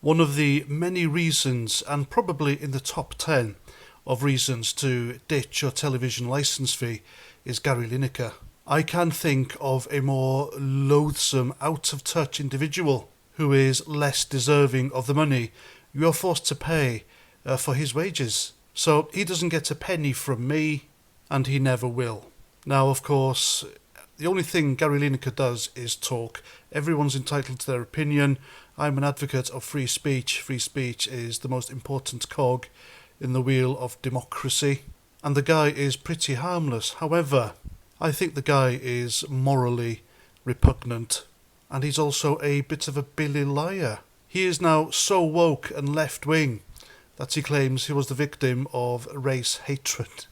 One of the many reasons, and probably in the top 10 of reasons to ditch your television licence fee, is Gary Lineker. I can't think of a more loathsome, out-of-touch individual who is less deserving of the money you're forced to pay for his wages. So he doesn't get a penny from me, and he never will. Now, of course, the only thing Gary Lineker does is talk. Everyone's entitled to their opinion. I'm an advocate of free speech. Free speech is the most important cog in the wheel of democracy. And the guy is pretty harmless. However, I think the guy is morally repugnant. And he's also a bit of a Billy liar. He is now so woke and left-wing that he claims he was the victim of race hatred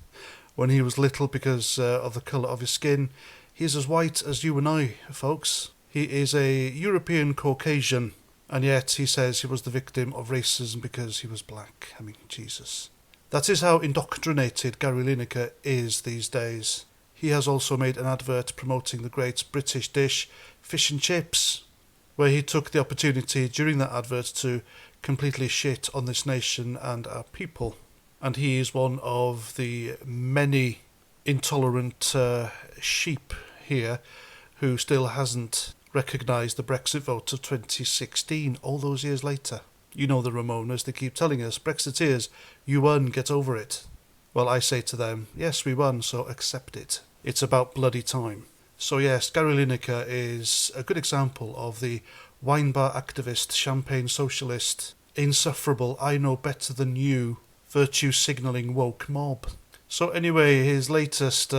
when he was little because of the colour of his skin. He's as white as you and I, folks. He is a European Caucasian, and yet he says he was the victim of racism because he was black. I mean, Jesus. That is how indoctrinated Gary Lineker is these days. He has also made an advert promoting the great British dish, fish and chips, where he took the opportunity during that advert to completely shit on this nation and our people. And he is one of the many intolerant sheep here who still hasn't recognised the Brexit vote of 2016, all those years later. You know the Ramonas, they keep telling us, Brexiteers, you won, get over it. Well, I say to them, yes, we won, so accept it. It's about bloody time. So yes, Gary Lineker is a good example of the wine bar activist, champagne socialist, insufferable, I know better than you, virtue signalling woke mob. So anyway, his latest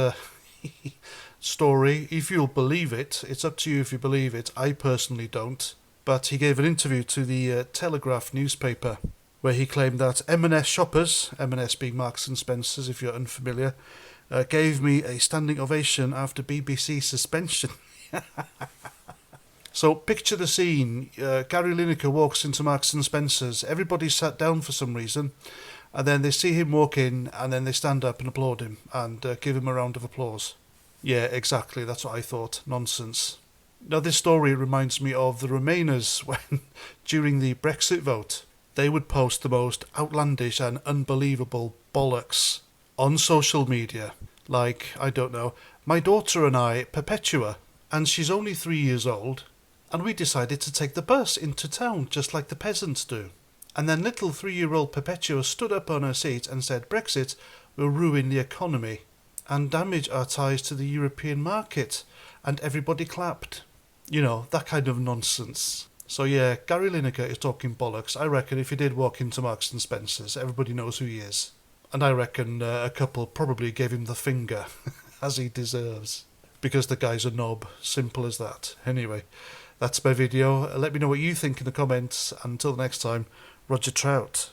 story, if you'll believe it, it's up to you if you believe it, I personally don't, but he gave an interview to the Telegraph newspaper where he claimed that M&S shoppers, M&S being Marks and Spencer's if you're unfamiliar, gave me a standing ovation after BBC suspension. So picture the scene. Gary Lineker walks into Marks and Spencer's. Everybody's sat down for some reason, and then they see him walk in, and then they stand up and applaud him and give him a round of applause. Yeah, exactly. That's what I thought. Nonsense. Now, this story reminds me of the Remainers when, during the Brexit vote, they would post the most outlandish and unbelievable bollocks on social media. Like, I don't know, my daughter and I, Perpetua, and she's only 3 years old, and we decided to take the bus into town just like the peasants do. And then little 3-year-old Perpetua stood up on her seat and said Brexit will ruin the economy and damage our ties to the European market. And everybody clapped. You know, that kind of nonsense. So yeah, Gary Lineker is talking bollocks. I reckon if he did walk into Marks and Spencer's, everybody knows who he is. And I reckon a couple probably gave him the finger, as he deserves. Because the guy's a knob. Simple as that. Anyway, that's my video. Let me know what you think in the comments. And until next time, Roger Trout.